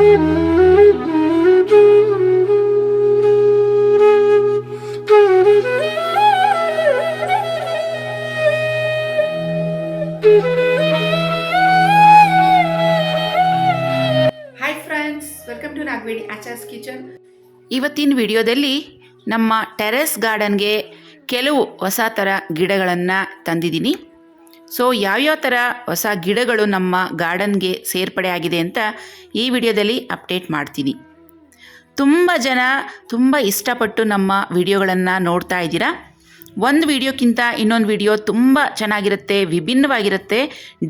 Welcome to Nagaveni Achar's kitchen. ಇವತ್ತಿನ ವಿಡಿಯೋದಲ್ಲಿ ನಮ್ಮ ಟೆರೆಸ್ ಗಾರ್ಡನ್ಗೆ ಕೆಲವು ಹೊಸ ಥರ ಗಿಡಗಳನ್ನು ತಂದಿದ್ದೀನಿ. ಸೊ ಯಾವ್ಯಾವ ಥರ ಹೊಸ ಗಿಡಗಳು ನಮ್ಮ ಗಾರ್ಡನ್ಗೆ ಸೇರ್ಪಡೆ ಆಗಿದೆ ಅಂತ ಈ ವಿಡಿಯೋದಲ್ಲಿ ಅಪ್ಡೇಟ್ ಮಾಡ್ತೀನಿ. ತುಂಬ ಜನ ತುಂಬ ಇಷ್ಟಪಟ್ಟು ನಮ್ಮ ವಿಡಿಯೋಗಳನ್ನು ನೋಡ್ತಾ ಇದ್ದೀರಾ. ಒಂದು ವಿಡಿಯೋಕ್ಕಿಂತ ಇನ್ನೊಂದು ವಿಡಿಯೋ ತುಂಬ ಚೆನ್ನಾಗಿರುತ್ತೆ, ವಿಭಿನ್ನವಾಗಿರುತ್ತೆ,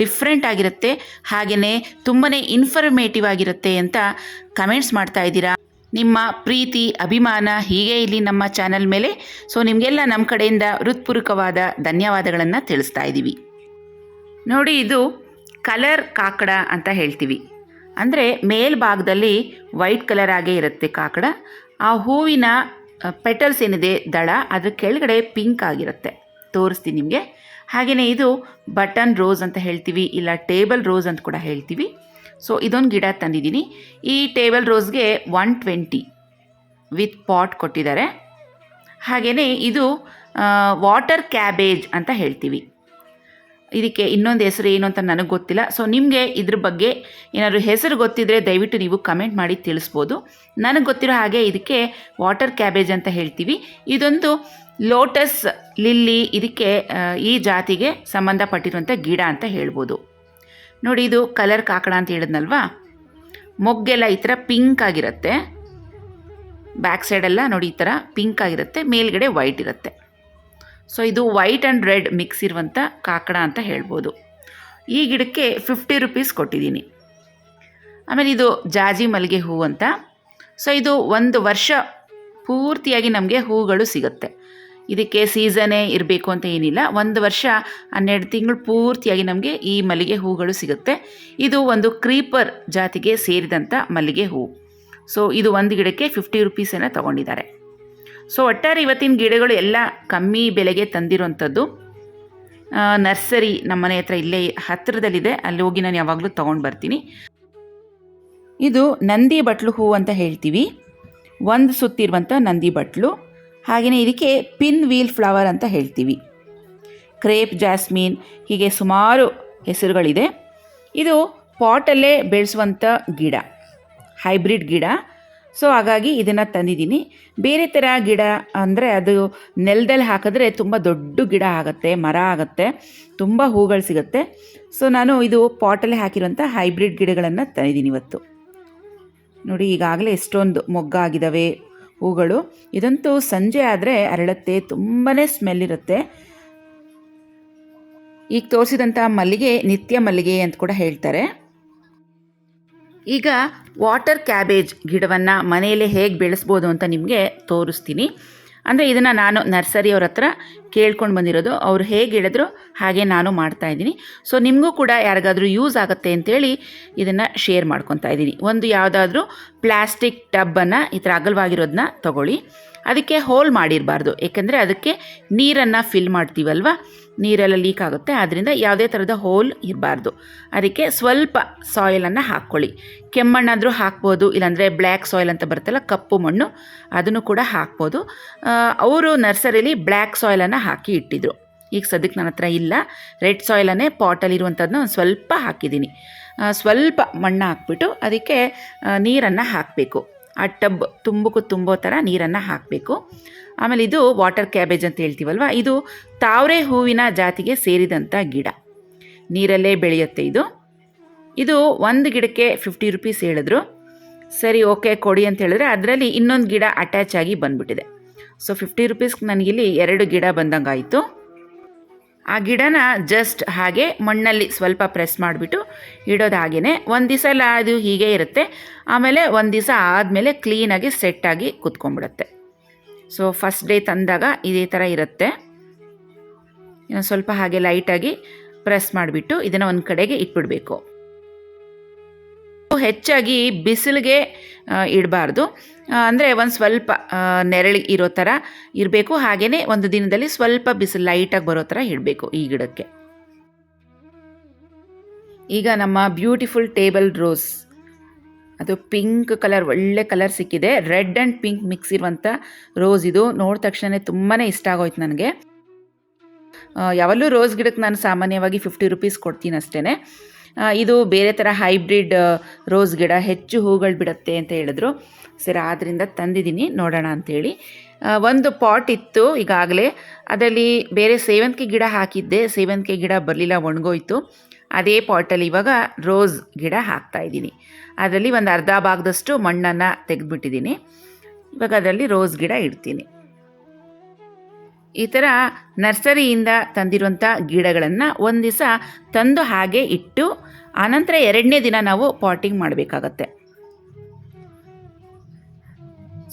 ಡಿಫ್ರೆಂಟ್ ಆಗಿರುತ್ತೆ, ಹಾಗೆಯೇ ತುಂಬಾ ಇನ್ಫಾರ್ಮೇಟಿವ್ ಆಗಿರುತ್ತೆ ಅಂತ ಕಮೆಂಟ್ಸ್ ಮಾಡ್ತಾ ಇದ್ದೀರಾ. ನಿಮ್ಮ ಪ್ರೀತಿ ಅಭಿಮಾನ ಹೀಗೆ ಇಲ್ಲಿ ನಮ್ಮ ಚಾನಲ್ ಮೇಲೆ. ಸೊ ನಿಮಗೆಲ್ಲ ನಮ್ಮ ಕಡೆಯಿಂದ ಹೃತ್ಪೂರ್ವಕವಾದ ಧನ್ಯವಾದಗಳನ್ನು ತಿಳಿಸ್ತಾ ಇದ್ದೀವಿ. ನೋಡಿ, ಇದು ಕಲರ್ ಕಾಕಡ ಅಂತ ಹೇಳ್ತೀವಿ. ಅಂದರೆ ಮೇಲ್ಭಾಗದಲ್ಲಿ ವೈಟ್ ಕಲರ್ ಆಗೇ ಇರುತ್ತೆ ಕಾಕಡ. ಆ ಹೂವಿನ ಪೆಟಲ್ಸ್ ಏನಿದೆ ದಳ, ಅದ್ರ ಕೆಳಗಡೆ ಪಿಂಕ್ ಆಗಿರುತ್ತೆ. ತೋರಿಸ್ತೀನಿ ನಿಮಗೆ. ಹಾಗೆಯೇ ಇದು ಬಟನ್ ರೋಸ್ ಅಂತ ಹೇಳ್ತೀವಿ, ಇಲ್ಲ ಟೇಬಲ್ ರೋಸ್ ಅಂತ ಕೂಡ ಹೇಳ್ತೀವಿ. ಸೊ ಇದೊಂದು ಗಿಡ ತಂದಿದ್ದೀನಿ. ಈ ಟೇಬಲ್ ರೋಸ್ಗೆ 120 ವಿತ್ ಪಾಟ್ ಕೊಟ್ಟಿದ್ದಾರೆ. ಹಾಗೆಯೇ ಇದು ವಾಟರ್ ಕ್ಯಾಬೇಜ್ ಅಂತ ಹೇಳ್ತೀವಿ. ಇದಕ್ಕೆ ಇನ್ನೊಂದು ಹೆಸರು ಏನು ಅಂತ ನನಗೆ ಗೊತ್ತಿಲ್ಲ. ಸೊ ನಿಮಗೆ ಇದ್ರ ಬಗ್ಗೆ ಏನಾದರೂ ಹೆಸರು ಗೊತ್ತಿದ್ದರೆ ದಯವಿಟ್ಟು ನೀವು ಕಮೆಂಟ್ ಮಾಡಿ ತಿಳಿಸ್ಬೋದು. ನನಗೆ ಗೊತ್ತಿರೋ ಹಾಗೆ ಇದಕ್ಕೆ ವಾಟರ್ ಕ್ಯಾಬೇಜ್ ಅಂತ ಹೇಳ್ತೀವಿ. ಇದೊಂದು ಲೋಟಸ್ ಲಿಲ್ಲಿ, ಇದಕ್ಕೆ ಈ ಜಾತಿಗೆ ಸಂಬಂಧಪಟ್ಟಿರುವಂಥ ಗಿಡ ಅಂತ ಹೇಳ್ಬೋದು. ನೋಡಿ, ಇದು ಕಲರ್ ಕಾಕಡ ಅಂತ ಹೇಳಿದ್ನಲ್ವಾ, ಮೊಗ್ಗೆಲ್ಲ ಈ ಥರ ಪಿಂಕ್ ಆಗಿರುತ್ತೆ. ಬ್ಯಾಕ್ ಸೈಡೆಲ್ಲ ನೋಡಿ ಈ ಥರ ಪಿಂಕ್ ಆಗಿರುತ್ತೆ, ಮೇಲ್ಗಡೆ ವೈಟ್ ಇರುತ್ತೆ. ಸೊ ಇದು ವೈಟ್ ಆ್ಯಂಡ್ ರೆಡ್ ಮಿಕ್ಸ್ ಇರುವಂಥ ಕಾಕಡ ಅಂತ ಹೇಳ್ಬೋದು. ಈ ಗಿಡಕ್ಕೆ 50 ರೂಪೀಸ್ ಕೊಟ್ಟಿದ್ದೀನಿ. ಆಮೇಲೆ ಇದು ಜಾಜಿ ಮಲ್ಲಿಗೆ ಹೂವು ಅಂತ. ಸೊ ಇದು ಒಂದು ವರ್ಷ ಪೂರ್ತಿಯಾಗಿ ನಮಗೆ ಹೂಗಳು ಸಿಗುತ್ತೆ. ಇದಕ್ಕೆ ಸೀಸನ್ನೇ ಇರಬೇಕು ಅಂತ ಏನಿಲ್ಲ. ಒಂದು ವರ್ಷ 12 ತಿಂಗಳು ಪೂರ್ತಿಯಾಗಿ ನಮಗೆ ಈ ಮಲ್ಲಿಗೆ ಹೂಗಳು ಸಿಗುತ್ತೆ. ಇದು ಒಂದು ಕ್ರೀಪರ್ ಜಾತಿಗೆ ಸೇರಿದಂಥ ಮಲ್ಲಿಗೆ ಹೂವು. ಸೊ ಇದು ಒಂದು ಗಿಡಕ್ಕೆ 50 ರೂಪೀಸನ್ನು ತೊಗೊಂಡಿದ್ದಾರೆ. ಸೊ ಒಟ್ಟಾರೆ ಇವತ್ತಿನ ಗಿಡಗಳು ಎಲ್ಲ ಕಮ್ಮಿ ಬೆಲೆಗೆ ತಂದಿರೋವಂಥದ್ದು. ನರ್ಸರಿ ನಮ್ಮನೆ ಹತ್ರ ಇಲ್ಲೇ ಹತ್ತಿರದಲ್ಲಿದೆ, ಅಲ್ಲಿ ಹೋಗಿ ನಾನು ಯಾವಾಗಲೂ ತೊಗೊಂಡು ಬರ್ತೀನಿ. ಇದು ನಂದಿ ಬಟ್ಲು ಹೂವು ಅಂತ ಹೇಳ್ತೀವಿ, ಒಂದು ಸುತ್ತಿರುವಂಥ ನಂದಿ ಬಟ್ಲು. ಹಾಗೆಯೇ ಇದಕ್ಕೆ ಪಿನ್ ವೀಲ್ ಫ್ಲವರ್ ಅಂತ ಹೇಳ್ತೀವಿ. ಕ್ರೇಪ್ ಜಾಸ್ಮಿನ್, ಹೀಗೆ ಸುಮಾರು ಹೆಸರುಗಳಿದೆ. ಇದು ಪಾಟಲ್ಲೇ ಬೆಳೆಸುವಂಥ ಗಿಡ, ಹೈಬ್ರಿಡ್ ಗಿಡ. ಸೊ ಹಾಗಾಗಿ ಇದನ್ನು ತಂದಿದ್ದೀನಿ. ಬೇರೆ ಥರ ಗಿಡ ಅಂದರೆ ಅದು ನೆಲದಲ್ಲಿ ಹಾಕಿದ್ರೆ ತುಂಬ ದೊಡ್ಡ ಗಿಡ ಆಗುತ್ತೆ, ಮರ ಆಗುತ್ತೆ, ತುಂಬ ಹೂಗಳು ಸಿಗುತ್ತೆ. ಸೊ ನಾನು ಇದು ಪಾಟಲ್ಲೇ ಹಾಕಿರುವಂಥ ಹೈಬ್ರಿಡ್ ಗಿಡಗಳನ್ನು ತಂದಿದ್ದೀನಿ ಇವತ್ತು. ನೋಡಿ, ಈಗಾಗಲೇ ಎಷ್ಟೊಂದು ಮೊಗ್ಗಾಗಿದ್ದಾವೆ ಹೂಗಳು. ಇದಂತೂ ಸಂಜೆ ಆದರೆ ಅರಳುತ್ತೆ, ತುಂಬಾ ಸ್ಮೆಲ್ ಇರುತ್ತೆ. ಈಗ ತೋರಿಸಿದಂಥ ಮಲ್ಲಿಗೆ ನಿತ್ಯ ಮಲ್ಲಿಗೆ ಅಂತ ಕೂಡ ಹೇಳ್ತಾರೆ. ಈಗ ವಾಟರ್ ಕ್ಯಾಬೇಜ್ ಗಿಡವನ್ನು ಮನೆಯಲ್ಲೇ ಹೇಗೆ ಬೆಳೆಸ್ಬೋದು ಅಂತ ನಿಮಗೆ ತೋರಿಸ್ತೀನಿ. ಅಂದರೆ ಇದನ್ನು ನಾನು ನರ್ಸರಿಯವ್ರ ಹತ್ರ ಕೇಳ್ಕೊಂಡು ಬಂದಿರೋದು. ಅವ್ರು ಹೇಗೆ ಹೇಳಿದ್ರು ಹಾಗೆ ನಾನು ಮಾಡ್ತಾಯಿದ್ದೀನಿ. ಸೊ ನಿಮಗೂ ಕೂಡ ಯಾರಿಗಾದರೂ ಯೂಸ್ ಆಗುತ್ತೆ ಅಂತೇಳಿ ಇದನ್ನು ಶೇರ್ ಮಾಡ್ಕೊತಾ ಇದ್ದೀನಿ. ಒಂದು ಯಾವುದಾದ್ರೂ ಪ್ಲಾಸ್ಟಿಕ್ ಟಬ್ಬನ್ನು ಈ ಥರ ಅಗಲವಾಗಿರೋದನ್ನ ತೊಗೊಳ್ಳಿ. ಅದಕ್ಕೆ ಹೋಲ್ ಮಾಡಿರಬಾರ್ದು, ಏಕೆಂದರೆ ಅದಕ್ಕೆ ನೀರನ್ನು ಫಿಲ್ ಮಾಡ್ತೀವಲ್ವ, ನೀರೆಲ್ಲ ಲೀಕ್ ಆಗುತ್ತೆ. ಆದ್ದರಿಂದ ಯಾವುದೇ ಥರದ ಹೋಲ್ ಇರಬಾರ್ದು. ಅದಕ್ಕೆ ಸ್ವಲ್ಪ ಸಾಯಿಲನ್ನು ಹಾಕ್ಕೊಳ್ಳಿ. ಕೆಮ್ಮಣ್ಣಾದರೂ ಹಾಕ್ಬೋದು, ಇಲ್ಲಾಂದರೆ ಬ್ಲ್ಯಾಕ್ ಸಾಯಿಲ್ ಅಂತ ಬರುತ್ತಲ್ಲ, ಕಪ್ಪು ಮಣ್ಣು, ಅದನ್ನು ಕೂಡ ಹಾಕ್ಬೋದು. ಅವರು ನರ್ಸರಿಯಲ್ಲಿ ಬ್ಲ್ಯಾಕ್ ಸಾಯಿಲನ್ನು ಹಾಕಿ ಇಟ್ಟಿದ್ರು. ಈಗ ಸದ್ಯಕ್ಕೆ ನನ್ನ ಹತ್ರ ಇಲ್ಲ. ರೆಡ್ ಸಾಯಿಲನ್ನೇ ಪಾಟಲ್ಲಿರುವಂಥದ್ದನ್ನ ಒಂದು ಸ್ವಲ್ಪ ಹಾಕಿದ್ದೀನಿ. ಸ್ವಲ್ಪ ಮಣ್ಣು ಹಾಕ್ಬಿಟ್ಟು ಅದಕ್ಕೆ ನೀರನ್ನು ಹಾಕಬೇಕು. ಆ ಟಬ್ ತುಂಬೋ ಥರ ನೀರನ್ನು ಹಾಕಬೇಕು. ಆಮೇಲೆ ಇದು ವಾಟರ್ ಕ್ಯಾಬೇಜ್ ಅಂತ ಹೇಳ್ತೀವಲ್ವ, ಇದು ತಾವರೆ ಹೂವಿನ ಜಾತಿಗೆ ಸೇರಿದಂಥ ಗಿಡ, ನೀರಲ್ಲೇ ಬೆಳೆಯುತ್ತೆ ಇದು. ಇದು ಒಂದು ಗಿಡಕ್ಕೆ 50 ರೂಪೀಸ್ ಹೇಳಿದ್ರು. ಸರಿ, ಓಕೆ ಕೊಡಿ ಅಂತ ಹೇಳಿದ್ರೆ ಅದರಲ್ಲಿ ಇನ್ನೊಂದು ಗಿಡ ಅಟ್ಯಾಚ್ ಆಗಿ ಬಂದುಬಿಟ್ಟಿದೆ. ಸೊ 50 ರೂಪೀಸ್ಗೆ ನನಗಿಲ್ಲಿ 2 ಗಿಡ ಬಂದಂಗಾಯಿತು. ಆ ಗಿಡನ ಜಸ್ಟ್ ಹಾಗೆ ಮಣ್ಣಲ್ಲಿ ಸ್ವಲ್ಪ ಪ್ರೆಸ್ ಮಾಡಿಬಿಟ್ಟು ಇಡೋದು. ಹಾಗೆಯೇ ಒಂದು ದಿವಸ ಎಲ್ಲ ಅದು ಹೀಗೆ ಇರುತ್ತೆ. ಆಮೇಲೆ ಒಂದು ದಿವಸ ಆದಮೇಲೆ ಕ್ಲೀನಾಗಿ ಸೆಟ್ಟಾಗಿ ಕುತ್ಕೊಂಡ್ಬಿಡುತ್ತೆ. ಸೊ ಫಸ್ಟ್ ಡೇ ತಂದಾಗ ಇದೇ ಥರ ಇರುತ್ತೆ. ಇನ್ನು ಸ್ವಲ್ಪ ಹಾಗೆ ಲೈಟಾಗಿ ಪ್ರೆಸ್ ಮಾಡಿಬಿಟ್ಟು ಇದನ್ನು ಒಂದು ಕಡೆಗೆ ಇಟ್ಬಿಡಬೇಕು. ಹೆಚ್ಚಾಗಿ ಬಿಸಿಲಿಗೆ ಇಡಬಾರ್ದು. ಅಂದರೆ ಒಂದು ಸ್ವಲ್ಪ ನೆರಳು ಇರೋ ಥರ ಇರಬೇಕು. ಹಾಗೆಯೇ ಒಂದು ದಿನದಲ್ಲಿ ಸ್ವಲ್ಪ ಬಿಸಿಲು ಲೈಟಾಗಿ ಬರೋ ಥರ ಇಡಬೇಕು ಈ ಗಿಡಕ್ಕೆ. ಈಗ ನಮ್ಮ ಬ್ಯೂಟಿಫುಲ್ ಟೇಬಲ್ ರೋಸ್ ಅದು ಪಿಂಕ್ ಕಲರ್, ಒಳ್ಳೆ ಕಲರ್ ಸಿಕ್ಕಿದೆ. ರೆಡ್ ಆ್ಯಂಡ್ ಪಿಂಕ್ ಮಿಕ್ಸ್ ಇರುವಂಥ ರೋಸ್ ಇದು. ನೋಡಿದ ತಕ್ಷಣ ತುಂಬಾ ಇಷ್ಟ ಆಗೋಯ್ತು ನನಗೆ. ಯಾವಲ್ಲೂ ರೋಸ್ ಗಿಡಕ್ಕೆ ನಾನು ಸಾಮಾನ್ಯವಾಗಿ 50 ರೂಪೀಸ್ ಕೊಡ್ತೀನಿ ಅಷ್ಟೇ. ಇದು ಬೇರೆ ಥರ ಹೈಬ್ರಿಡ್ ರೋಸ್ ಗಿಡ, ಹೆಚ್ಚು ಹೂಗಳು ಬಿಡುತ್ತೆ ಅಂತ ಹೇಳಿದ್ರು. ಸರಿ, ಆದ್ದರಿಂದ ತಂದಿದ್ದೀನಿ, ನೋಡೋಣ ಅಂಥೇಳಿ. ಒಂದು ಪಾಟ್ ಇತ್ತು ಈಗಾಗಲೇ, ಅದರಲ್ಲಿ ಬೇರೆ ಸೇವಂತಿಗೆ ಗಿಡ ಹಾಕಿದ್ದೆ. ಸೇವಂತಿಗೆ ಗಿಡ ಬರಲಿಲ್ಲ, ಒಣಗೋಯ್ತು. ಅದೇ ಪಾಟಲ್ಲಿ ಇವಾಗ ರೋಸ್ ಗಿಡ ಹಾಕ್ತಾಯಿದ್ದೀನಿ. ಅದರಲ್ಲಿ ಒಂದು ಅರ್ಧ ಭಾಗದಷ್ಟು ಮಣ್ಣನ್ನು ತೆಗೆದುಬಿಟ್ಟಿದ್ದೀನಿ. ಇವಾಗ ಅದರಲ್ಲಿ ರೋಸ್ ಗಿಡ ಇಡ್ತೀನಿ. ಈ ಥರ ನರ್ಸರಿಯಿಂದ ತಂದಿರುವಂಥ ಗಿಡಗಳನ್ನು ಒಂದು ದಿವಸ ತಂದು ಹಾಗೆ ಇಟ್ಟು ಆನಂತರ 2ನೇ ದಿನ ನಾವು ಪಾಟಿಂಗ್ ಮಾಡಬೇಕಾಗತ್ತೆ.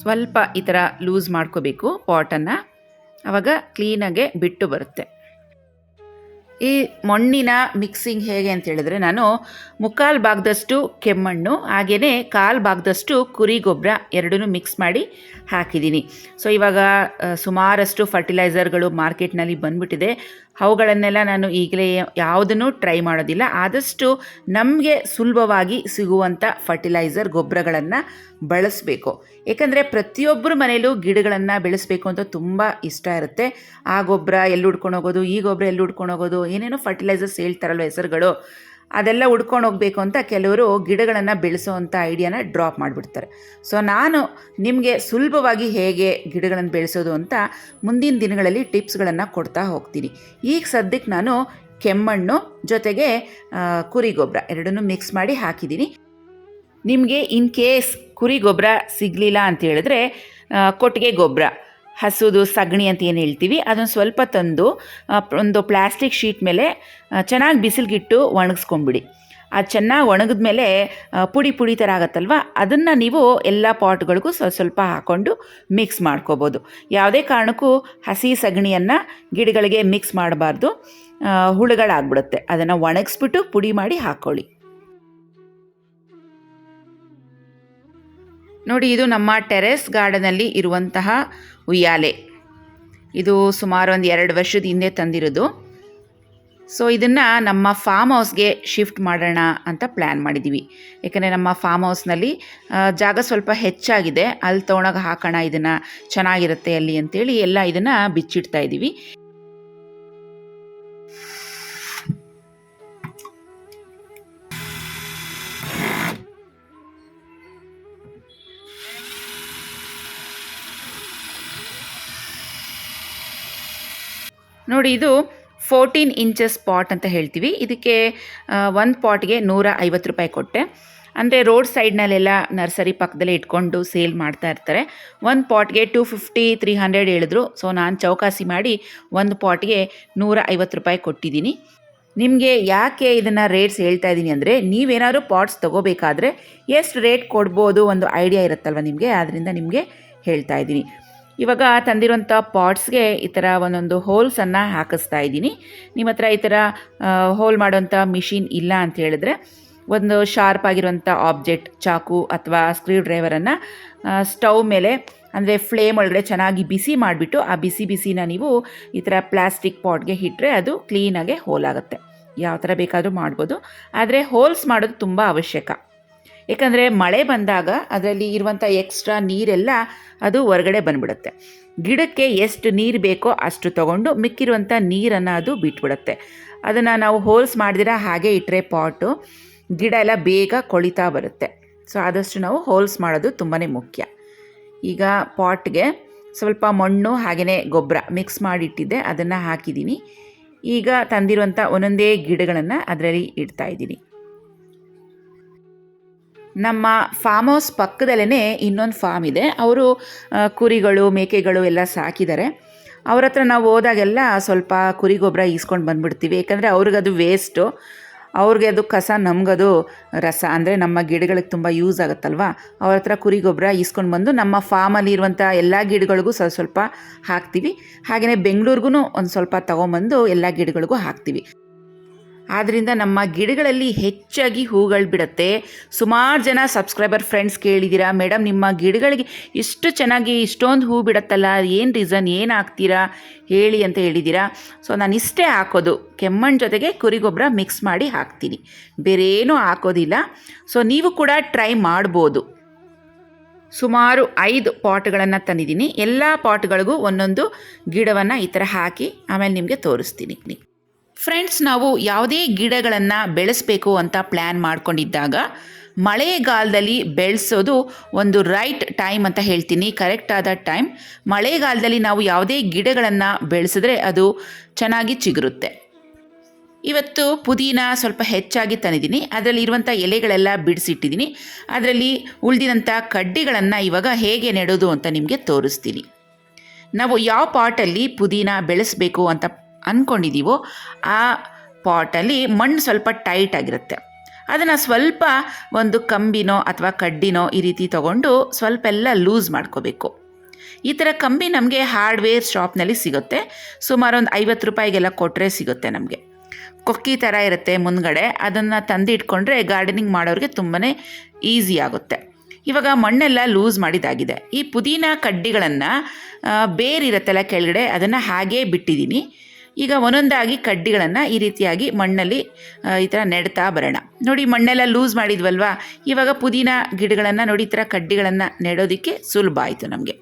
ಸ್ವಲ್ಪ ಈ ಥರ ಲೂಸ್ ಮಾಡ್ಕೋಬೇಕು ಪಾಟನ್ನು, ಆವಾಗ ಕ್ಲೀನಾಗೆ ಬಿಟ್ಟು ಬರುತ್ತೆ. ಈ ಮಣ್ಣಿನ ಮಿಕ್ಸಿಂಗ್ ಹೇಗೆ ಅಂತ ಹೇಳಿದ್ರೆ, ನಾನು 3/4 ಭಾಗದಷ್ಟು ಕೆಮ್ಮಣ್ಣು ಹಾಗೆಯೇ 1/4 ಭಾಗದಷ್ಟು ಕುರಿ ಗೊಬ್ಬರ ಎರಡನ್ನೂ ಮಿಕ್ಸ್ ಮಾಡಿ ಹಾಕಿದ್ದೀನಿ. ಸೊ ಇವಾಗ ಸುಮಾರಷ್ಟು ಫರ್ಟಿಲೈಸರ್ಗಳು ಮಾರ್ಕೆಟ್ನಲ್ಲಿ ಬಂದುಬಿಟ್ಟಿದೆ. ಅವುಗಳನ್ನೆಲ್ಲ ನಾನು ಈಗಲೇ ಯಾವುದನ್ನು ಟ್ರೈ ಮಾಡೋದಿಲ್ಲ. ಆದಷ್ಟು ನಮಗೆ ಸುಲಭವಾಗಿ ಸಿಗುವಂಥ ಫರ್ಟಿಲೈಸರ್ ಗೊಬ್ಬರಗಳನ್ನು ಬಳಸಬೇಕು. ಏಕೆಂದರೆ ಪ್ರತಿಯೊಬ್ಬರ ಮನೆಯಲ್ಲೂ ಗಿಡಗಳನ್ನು ಬೆಳೆಸಬೇಕು ಅಂತ ತುಂಬ ಇಷ್ಟ ಇರುತ್ತೆ. ಆ ಗೊಬ್ಬರ ಎಲ್ಲಿ ಹುಡ್ಕೊಂಡು ಹೋಗೋದು, ಈ ಗೊಬ್ಬರ ಎಲ್ಲಿ ಹುಡ್ಕೊಂಡು ಹೋಗೋದು, ಏನೇನೋ ಫರ್ಟಿಲೈಸರ್ಸ್ ಹೇಳ್ತಾರಲ್ವ ಹೆಸರುಗಳು, ಅದೆಲ್ಲ ಹುಡ್ಕೊಂಡು ಹೋಗಬೇಕು ಅಂತ ಕೆಲವರು ಗಿಡಗಳನ್ನು ಬೆಳೆಸೋವಂಥ ಐಡಿಯಾನ ಡ್ರಾಪ್ ಮಾಡಿಬಿಡ್ತಾರೆ. ಸೊ ನಾನು ನಿಮಗೆ ಸುಲಭವಾಗಿ ಹೇಗೆ ಗಿಡಗಳನ್ನು ಬೆಳೆಸೋದು ಅಂತ ಮುಂದಿನ ದಿನಗಳಲ್ಲಿ ಟಿಪ್ಸ್ಗಳನ್ನು ಕೊಡ್ತಾ ಹೋಗ್ತೀನಿ. ಈಗ ಸದ್ಯಕ್ಕೆ ನಾನು ಕೆಮ್ಮಣ್ಣು ಜೊತೆಗೆ ಕುರಿ ಗೊಬ್ಬರ ಎರಡನ್ನೂ ಮಿಕ್ಸ್ ಮಾಡಿ ಹಾಕಿದ್ದೀನಿ. ನಿಮಗೆ ಇನ್ ಕೇಸ್ ಕುರಿ ಗೊಬ್ಬರ ಸಿಗಲಿಲ್ಲ ಅಂತ ಹೇಳಿದ್ರೆ ಕೊಟ್ಟಿಗೆ ಗೊಬ್ಬರ, ಹಸುದು ಸಗಣಿ ಅಂತ ಏನು ಹೇಳ್ತೀವಿ, ಅದನ್ನು ಸ್ವಲ್ಪ ತಂದು ಒಂದು ಪ್ಲಾಸ್ಟಿಕ್ ಶೀಟ್ ಮೇಲೆ ಚೆನ್ನಾಗಿ ಬಿಸಿಲಿಗಿಟ್ಟು ಒಣಗಿಸ್ಕೊಂಬಿಡಿ. ಅದು ಚೆನ್ನಾಗಿ ಒಣಗಿದ ಮೇಲೆ ಪುಡಿ ಪುಡಿ ಥರ ಆಗುತ್ತಲ್ವ, ಅದನ್ನು ನೀವು ಎಲ್ಲ ಪಾಟ್ಗಳಿಗೂ ಸ್ವಲ್ಪ ಹಾಕ್ಕೊಂಡು ಮಿಕ್ಸ್ ಮಾಡ್ಕೋಬೋದು. ಯಾವುದೇ ಕಾರಣಕ್ಕೂ ಹಸಿ ಸಗಣಿಯನ್ನು ಗಿಡಗಳಿಗೆ ಮಿಕ್ಸ್ ಮಾಡಬಾರ್ದು, ಹುಳುಗಳಾಗ್ಬಿಡುತ್ತೆ. ಅದನ್ನು ಒಣಗಿಸ್ಬಿಟ್ಟು ಪುಡಿ ಮಾಡಿ ಹಾಕ್ಕೊಳ್ಳಿ. ನೋಡಿ, ಇದು ನಮ್ಮ ಟೆರೆಸ್ ಗಾರ್ಡನಲ್ಲಿ ಇರುವಂತಹ ಉಯ್ಯಾಲೆ. ಇದು ಸುಮಾರು ಒಂದು 2 ವರ್ಷದ ಹಿಂದೆ ತಂದಿರೋದು. ಸೊ ಇದನ್ನು ನಮ್ಮ ಫಾರ್ಮ್ ಹೌಸ್ಗೆ ಶಿಫ್ಟ್ ಮಾಡೋಣ ಅಂತ ಪ್ಲ್ಯಾನ್ ಮಾಡಿದ್ದೀವಿ. ಯಾಕಂದರೆ ನಮ್ಮ ಫಾರ್ಮ್ ಹೌಸ್ನಲ್ಲಿ ಜಾಗ ಸ್ವಲ್ಪ ಹೆಚ್ಚಾಗಿದೆ, ಅಲ್ಲಿ ತೊಗೊಂಡೋಗಿ ಹಾಕೋಣ, ಇದನ್ನು ಚೆನ್ನಾಗಿರುತ್ತೆ ಅಲ್ಲಿ ಅಂತೇಳಿ ಎಲ್ಲ ಇದನ್ನು ಬಿಚ್ಚಿಡ್ತಾ ಇದ್ದೀವಿ. ನೋಡಿ, ಇದು 14 ಇಂಚಸ್ ಪಾಟ್ ಅಂತ ಹೇಳ್ತೀವಿ. ಇದಕ್ಕೆ ಒಂದು ಪಾಟ್ಗೆ 150 ರೂಪಾಯಿ ಕೊಟ್ಟೆ. ಅಂದರೆ ರೋಡ್ ಸೈಡ್ನಲ್ಲೆಲ್ಲ ನರ್ಸರಿ ಪಕ್ಕದಲ್ಲೇ ಇಟ್ಕೊಂಡು ಸೇಲ್ ಮಾಡ್ತಾ ಇರ್ತಾರೆ. ಒಂದು ಪಾಟ್ಗೆ 250-300 ಹೇಳಿದ್ರು. ಸೊ ನಾನು ಚೌಕಾಸಿ ಮಾಡಿ ಒಂದು ಪಾಟ್ಗೆ 150 ರೂಪಾಯಿ ಕೊಟ್ಟಿದ್ದೀನಿ. ನಿಮಗೆ ಯಾಕೆ ಇದನ್ನು ರೇಟ್ಸ್ ಹೇಳ್ತಾ ಇದ್ದೀನಿ ಅಂದರೆ, ನೀವೇನಾದ್ರು ಪಾಟ್ಸ್ ತೊಗೋಬೇಕಾದ್ರೆ ಎಷ್ಟು ರೇಟ್ ಕೊಡ್ಬೋದು ಒಂದು ಐಡಿಯಾ ಇರುತ್ತಲ್ವ ನಿಮಗೆ, ಆದ್ದರಿಂದ ನಿಮಗೆ ಹೇಳ್ತಾ ಇದ್ದೀನಿ. ಇವಾಗ ತಂದಿರೋಂಥ ಪಾಟ್ಸ್ಗೆ ಈ ಥರ ಒಂದೊಂದು ಹೋಲ್ಸನ್ನು ಹಾಕಿಸ್ತಾ ಇದ್ದೀನಿ. ನಿಮ್ಮ ಹತ್ರ ಈ ಥರ ಹೋಲ್ ಮಾಡೋಂಥ ಮಿಷಿನ್ ಇಲ್ಲ ಅಂತ ಹೇಳಿದ್ರೆ, ಒಂದು ಶಾರ್ಪ್ ಆಗಿರುವಂಥ ಆಬ್ಜೆಕ್ಟ್, ಚಾಕು ಅಥವಾ ಸ್ಕ್ರೂ ಡ್ರೈವರನ್ನು ಸ್ಟವ್ ಮೇಲೆ ಅಂದರೆ ಫ್ಲೇಮ್ ಒಳಗಡೆ ಚೆನ್ನಾಗಿ ಬಿಸಿ ಮಾಡಿಬಿಟ್ಟು ಆ ಬಿಸಿನ ನೀವು ಈ ಥರ ಪ್ಲಾಸ್ಟಿಕ್ ಪಾಟ್ಗೆ ಇಟ್ಟರೆ ಅದು ಕ್ಲೀನಾಗೆ ಹೋಲ್ ಆಗುತ್ತೆ. ಯಾವ ಥರ ಬೇಕಾದರೂ ಮಾಡ್ಬೋದು, ಆದರೆ ಹೋಲ್ಸ್ ಮಾಡೋದು ತುಂಬ ಅವಶ್ಯಕ. ಏಕೆಂದರೆ ಮಳೆ ಬಂದಾಗ ಅದರಲ್ಲಿ ಇರುವಂಥ ಎಕ್ಸ್ಟ್ರಾ ನೀರೆಲ್ಲ ಅದು ಹೊರಗಡೆ ಬಂದುಬಿಡುತ್ತೆ. ಗಿಡಕ್ಕೆ ಎಷ್ಟು ನೀರು ಬೇಕೋ ಅಷ್ಟು ತೊಗೊಂಡು ಮಿಕ್ಕಿರುವಂಥ ನೀರನ್ನು ಅದು ಬಿಟ್ಬಿಡುತ್ತೆ. ಅದನ್ನು ನಾವು ಹೋಲ್ಸ್ ಮಾಡಿದಿರ ಹಾಗೆ ಇಟ್ಟರೆ ಪಾಟು ಗಿಡ ಎಲ್ಲ ಬೇಗ ಕೊಳಿತಾ ಬರುತ್ತೆ. ಸೊ ಆದಷ್ಟು ನಾವು ಹೋಲ್ಸ್ ಮಾಡೋದು ತುಂಬಾ ಮುಖ್ಯ. ಈಗ ಪಾಟ್ಗೆ ಸ್ವಲ್ಪ ಮಣ್ಣು ಹಾಗೆಯೇ ಗೊಬ್ಬರ ಮಿಕ್ಸ್ ಮಾಡಿಟ್ಟಿದ್ದೆ, ಅದನ್ನು ಹಾಕಿದ್ದೀನಿ. ಈಗ ತಂದಿರುವಂಥ ಒಂದೊಂದೇ ಗಿಡಗಳನ್ನು ಅದರಲ್ಲಿ ಇಡ್ತಾಯಿದ್ದೀನಿ. ನಮ್ಮ ಫಾರ್ಮ್ ಹೌಸ್ ಪಕ್ಕದಲ್ಲೇ ಇನ್ನೊಂದು ಫಾರ್ಮ್ ಇದೆ. ಅವರು ಕುರಿಗಳು ಮೇಕೆಗಳು ಎಲ್ಲ ಸಾಕಿದ್ದಾರೆ. ಅವ್ರ ಹತ್ರ ನಾವು ಹೋದಾಗೆಲ್ಲ ಸ್ವಲ್ಪ ಕುರಿ ಗೊಬ್ಬರ ಈಸ್ಕೊಂಡು ಬಂದುಬಿಡ್ತೀವಿ. ಯಾಕಂದರೆ ಅವ್ರಿಗದು ವೇಸ್ಟು, ಅವ್ರಿಗೆ ಅದು ಕಸ, ನಮಗದು ರಸ. ಅಂದರೆ ನಮ್ಮ ಗಿಡಗಳಿಗೆ ತುಂಬ ಯೂಸ್ ಆಗುತ್ತಲ್ವ. ಅವ್ರ ಹತ್ರ ಕುರಿ ಗೊಬ್ಬರ ಈಸ್ಕೊಂಡು ಬಂದು ನಮ್ಮ ಫಾರ್ಮಲ್ಲಿ ಇರುವಂಥ ಎಲ್ಲ ಗಿಡಗಳಿಗೂ ಸ್ವಲ್ಪ ಹಾಕ್ತೀವಿ. ಹಾಗೆಯೇ ಬೆಂಗಳೂರಿಗೂ ಒಂದು ಸ್ವಲ್ಪ ತೊಗೊಂಬಂದು ಎಲ್ಲ ಗಿಡಗಳಿಗೂ ಹಾಕ್ತೀವಿ. ಆದ್ದರಿಂದ ನಮ್ಮ ಗಿಡಗಳಲ್ಲಿ ಹೆಚ್ಚಾಗಿ ಹೂಗಳು ಬಿಡುತ್ತೆ. ಸುಮಾರು ಜನ ಸಬ್ಸ್ಕ್ರೈಬರ್ ಫ್ರೆಂಡ್ಸ್ ಕೇಳಿದ್ದೀರಾ, ಮೇಡಮ್ ನಿಮ್ಮ ಗಿಡಗಳಿಗೆ ಇಷ್ಟು ಚೆನ್ನಾಗಿ ಇಷ್ಟೊಂದು ಹೂ ಬಿಡುತ್ತಲ್ಲ, ಏನು ರೀಸನ್, ಏನು ಹಾಕ್ತೀರಾ ಹೇಳಿ ಅಂತ ಹೇಳಿದ್ದೀರಾ. ಸೊ ನಾನು ಇಷ್ಟೇ ಹಾಕೋದು, ಕೆಮ್ಮಣ್ಣು ಜೊತೆಗೆ ಕುರಿ ಗೊಬ್ಬರ ಮಿಕ್ಸ್ ಮಾಡಿ ಹಾಕ್ತೀನಿ, ಬೇರೆ ಏನೂ ಹಾಕೋದಿಲ್ಲ. ಸೊ ನೀವು ಕೂಡ ಟ್ರೈ ಮಾಡ್ಬೋದು. ಸುಮಾರು 5 ಪಾಟ್ಗಳನ್ನು ತಂದಿದ್ದೀನಿ. ಎಲ್ಲ ಪಾಟ್ಗಳಿಗೂ ಒಂದೊಂದು ಗಿಡವನ್ನು ಈ ಥರ ಹಾಕಿ ಆಮೇಲೆ ನಿಮಗೆ ತೋರಿಸ್ತೀನಿ. ಫ್ರೆಂಡ್ಸ್, ನಾವು ಯಾವುದೇ ಗಿಡಗಳನ್ನು ಬೆಳೆಸಬೇಕು ಅಂತ ಪ್ಲ್ಯಾನ್ ಮಾಡ್ಕೊಂಡಿದ್ದಾಗ ಮಳೆಗಾಲದಲ್ಲಿ ಬೆಳೆಸೋದು ಒಂದು ರೈಟ್ ಟೈಮ್ ಅಂತ ಹೇಳ್ತೀನಿ, ಕರೆಕ್ಟಾದ ಟೈಮ್. ಮಳೆಗಾಲದಲ್ಲಿ ನಾವು ಯಾವುದೇ ಗಿಡಗಳನ್ನು ಬೆಳೆಸಿದ್ರೆ ಅದು ಚೆನ್ನಾಗಿ ಚಿಗುರುತ್ತೆ. ಇವತ್ತು ಪುದೀನ ಸ್ವಲ್ಪ ಹೆಚ್ಚಾಗಿ ತಂದಿದ್ದೀನಿ, ಅದರಲ್ಲಿ ಇರುವಂಥ ಎಲೆಗಳೆಲ್ಲ ಬಿಡಿಸಿಟ್ಟಿದ್ದೀನಿ. ಅದರಲ್ಲಿ ಉಳಿದಿದಂಥ ಕಡ್ಡಿಗಳನ್ನು ಇವಾಗ ಹೇಗೆ ನೆಡೋದು ಅಂತ ನಿಮಗೆ ತೋರಿಸ್ತೀನಿ. ನಾವು ಯಾವ ಪಾಟಲ್ಲಿ ಪುದೀನ ಬೆಳೆಸಬೇಕು ಅಂತ ಅಂದ್ಕೊಂಡಿದ್ದೀವೋ ಆ ಪಾಟಲ್ಲಿ ಮಣ್ಣು ಸ್ವಲ್ಪ ಟೈಟ್ ಆಗಿರುತ್ತೆ. ಅದನ್ನು ಸ್ವಲ್ಪ ಒಂದು ಕಂಬಿನೋ ಅಥವಾ ಕಡ್ಡಿನೋ ಈ ರೀತಿ ತೊಗೊಂಡು ಸ್ವಲ್ಪ ಎಲ್ಲ ಲೂಸ್ ಮಾಡ್ಕೋಬೇಕು. ಈ ಥರ ಕಂಬಿ ನಮಗೆ ಹಾರ್ಡ್ವೇರ್ ಶಾಪ್ನಲ್ಲಿ ಸಿಗುತ್ತೆ. ಸುಮಾರು ಒಂದು 50 ರೂಪಾಯಿಗೆಲ್ಲ ಕೊಟ್ಟರೆ ಸಿಗುತ್ತೆ ನಮಗೆ. ಕೊಕ್ಕಿ ಥರ ಇರುತ್ತೆ ಮುಂದ್ಗಡೆ, ಅದನ್ನು ತಂದು ಇಟ್ಕೊಂಡ್ರೆ ಗಾರ್ಡನಿಂಗ್ ಮಾಡೋರಿಗೆ ತುಂಬಾ ಈಸಿ ಆಗುತ್ತೆ. ಇವಾಗ ಮಣ್ಣೆಲ್ಲ ಲೂಸ್ ಮಾಡಿದಾಗಿದೆ. ಈ ಪುದೀನ ಕಡ್ಡಿಗಳನ್ನು ಬೇರಿರುತ್ತಲ್ಲ ಕೆಳಗಡೆ, ಅದನ್ನು ಹಾಗೇ ಬಿಟ್ಟಿದ್ದೀನಿ. ಈಗ ಒಂದೊಂದಾಗಿ ಕಡ್ಡಿಗಳನ್ನು ಈ ರೀತಿಯಾಗಿ ಮಣ್ಣಲ್ಲಿ ಈ ಥರ ನೆಡ್ತಾ ಬರೋಣ. ನೋಡಿ, ಮಣ್ಣೆಲ್ಲ ಲೂಸ್ ಮಾಡಿದ್ವಲ್ವಾ, ಇವಾಗ ಪುದೀನ ಗಿಡಗಳನ್ನು ನೋಡಿ ಈ ಥರ ಕಡ್ಡಿಗಳನ್ನು ನೆಡೋದಕ್ಕೆ ಸುಲಭ ಆಯಿತು ನಮಗೆ.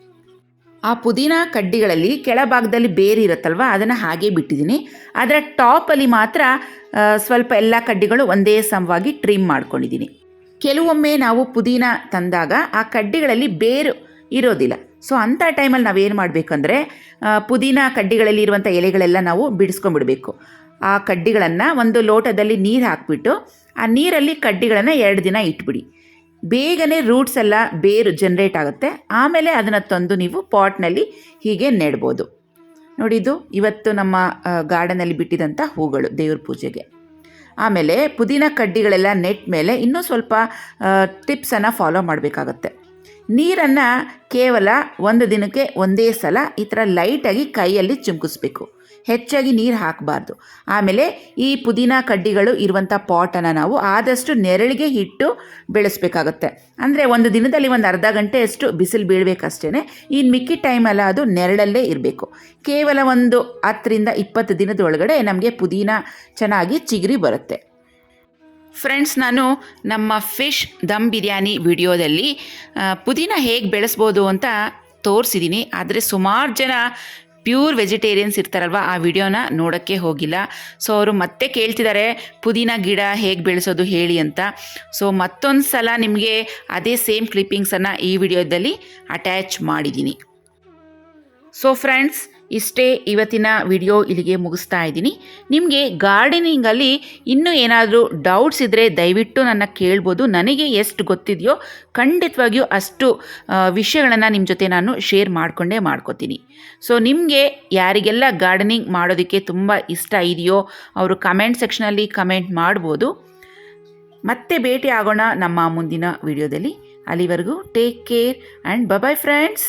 ಆ ಪುದೀನ ಕಡ್ಡಿಗಳಲ್ಲಿ ಕೆಳಭಾಗದಲ್ಲಿ ಬೇರು ಇರುತ್ತಲ್ವ, ಅದನ್ನು ಹಾಗೇ ಬಿಟ್ಟಿದ್ದೀನಿ. ಅದರ ಟಾಪಲ್ಲಿ ಮಾತ್ರ ಸ್ವಲ್ಪ ಎಲ್ಲ ಕಡ್ಡಿಗಳು ಒಂದೇ ಸಮವಾಗಿ ಟ್ರಿಮ್ ಮಾಡ್ಕೊಂಡಿದ್ದೀನಿ. ಕೆಲವೊಮ್ಮೆ ನಾವು ಪುದೀನ ತಂದಾಗ ಆ ಕಡ್ಡಿಗಳಲ್ಲಿ ಬೇರು ಇರೋದಿಲ್ಲ. ಸೊ ಅಂಥ ಟೈಮಲ್ಲಿ ನಾವೇನು ಮಾಡಬೇಕಂದ್ರೆ, ಪುದೀನ ಕಡ್ಡಿಗಳಲ್ಲಿ ಇರುವಂಥ ಎಲೆಗಳೆಲ್ಲ ನಾವು ಬಿಡಿಸ್ಕೊಂಡ್ಬಿಡಬೇಕು. ಆ ಕಡ್ಡಿಗಳನ್ನು ಒಂದು ಲೋಟದಲ್ಲಿ ನೀರು ಹಾಕಿಬಿಟ್ಟು ಆ ನೀರಲ್ಲಿ ಕಡ್ಡಿಗಳನ್ನು 2 ದಿನ ಇಟ್ಬಿಡಿ. ಬೇಗನೆ ರೂಟ್ಸ್ ಎಲ್ಲ ಬೇರು ಜನ್ರೇಟ್ ಆಗುತ್ತೆ. ಆಮೇಲೆ ಅದನ್ನು ತಂದು ನೀವು ಪಾಟ್ನಲ್ಲಿ ಹೀಗೆ ನೆಡ್ಬೋದು. ನೋಡಿದ್ದು ಇವತ್ತು ನಮ್ಮ ಗಾರ್ಡನಲ್ಲಿ ಬಿಟ್ಟಿದಂಥ ಹೂಗಳು ದೇವ್ರ ಪೂಜೆಗೆ. ಆಮೇಲೆ ಪುದೀನ ಕಡ್ಡಿಗಳೆಲ್ಲ ನೆಟ್ ಮೇಲೆ ಇನ್ನೂ ಸ್ವಲ್ಪ ಟಿಪ್ಸನ್ನು ಫಾಲೋ ಮಾಡಬೇಕಾಗತ್ತೆ. ನೀರನ್ನು ಕೇವಲ 1 ದಿನಕ್ಕೆ ಒಂದೇ ಸಲ ಈ ಥರ ಲೈಟಾಗಿ ಕೈಯಲ್ಲಿ ಚಿಮುಕಿಸ್ಬೇಕು, ಹೆಚ್ಚಾಗಿ ನೀರು ಹಾಕಬಾರ್ದು. ಆಮೇಲೆ ಈ ಪುದೀನ ಕಡ್ಡಿಗಳು ಇರುವಂಥ ಪಾಟನ್ನು ನಾವು ಆದಷ್ಟು ನೆರಳಿಗೆ ಇಟ್ಟು ಬೆಳೆಸಬೇಕಾಗತ್ತೆ. ಅಂದರೆ 1 ದಿನದಲ್ಲಿ ಒಂದು ಅರ್ಧ ಗಂಟೆಯಷ್ಟು ಬಿಸಿಲು ಬೀಳಬೇಕಷ್ಟೇ. ಇನ್ನು ಮಿಕ್ಕಿ ಟೈಮೆಲ್ಲ ಅದು ನೆರಳಲ್ಲೇ ಇರಬೇಕು. ಕೇವಲ ಒಂದು 10ರಿಂದ 20 ದಿನದೊಳಗಡೆ ನಮಗೆ ಪುದೀನ ಚೆನ್ನಾಗಿ ಚಿಗುರಿ ಬರುತ್ತೆ. ಫ್ರೆಂಡ್ಸ್, ನಾನು ನಮ್ಮ ಫಿಶ್ ದಮ್ ಬಿರಿಯಾನಿ ವಿಡಿಯೋದಲ್ಲಿ ಪುದೀನ ಹೇಗೆ ಬೆಳೆಸ್ಬೋದು ಅಂತ ತೋರಿಸಿದ್ದೀನಿ. ಆದರೆ ಸುಮಾರು ಜನ ಪ್ಯೂರ್ ವೆಜಿಟೇರಿಯನ್ಸ್ ಇರ್ತಾರಲ್ವ, ಆ ವಿಡಿಯೋನ ನೋಡೋಕ್ಕೆ ಹೋಗಿಲ್ಲ. ಸೊ ಅವರು ಮತ್ತೆ ಕೇಳ್ತಿದ್ದಾರೆ ಪುದೀನ ಗಿಡ ಹೇಗೆ ಬೆಳೆಸೋದು ಹೇಳಿ ಅಂತ. ಸೊ ಮತ್ತೊಂದು ಸಲ ನಿಮಗೆ ಅದೇ ಸೇಮ್ ಕ್ಲಿಪ್ಪಿಂಗ್ಸನ್ನು ಈ ವಿಡಿಯೋದಲ್ಲಿ ಅಟ್ಯಾಚ್ ಮಾಡಿದ್ದೀನಿ. ಸೊ ಫ್ರೆಂಡ್ಸ್, ಇಷ್ಟೇ ಇವತ್ತಿನ ವಿಡಿಯೋ, ಇಲ್ಲಿಗೆ ಮುಗಿಸ್ತಾ ಇದ್ದೀನಿ. ನಿಮಗೆ ಗಾರ್ಡನಿಂಗಲ್ಲಿ ಇನ್ನೂ ಏನಾದರೂ ಡೌಟ್ಸ್ ಇದ್ದರೆ ದಯವಿಟ್ಟು ನನ್ನ ಕೇಳ್ಬೋದು. ನನಗೆ ಎಷ್ಟು ಗೊತ್ತಿದೆಯೋ ಖಂಡಿತವಾಗಿಯೂ ಅಷ್ಟು ವಿಷಯಗಳನ್ನು ನಿಮ್ಮ ಜೊತೆ ನಾನು ಶೇರ್ ಮಾಡ್ಕೋತೀನಿ. ಸೊ ನಿಮಗೆ ಯಾರಿಗೆಲ್ಲ ಗಾರ್ಡನಿಂಗ್ ಮಾಡೋದಕ್ಕೆ ತುಂಬ ಇಷ್ಟ ಇದೆಯೋ ಅವರು ಕಮೆಂಟ್ ಸೆಕ್ಷನಲ್ಲಿ ಕಮೆಂಟ್ ಮಾಡ್ಬೋದು. ಮತ್ತೆ ಭೇಟಿ ಆಗೋಣ ನಮ್ಮ ಮುಂದಿನ ವಿಡಿಯೋದಲ್ಲಿ. ಅಲ್ಲಿವರೆಗೂ take care and bye friends.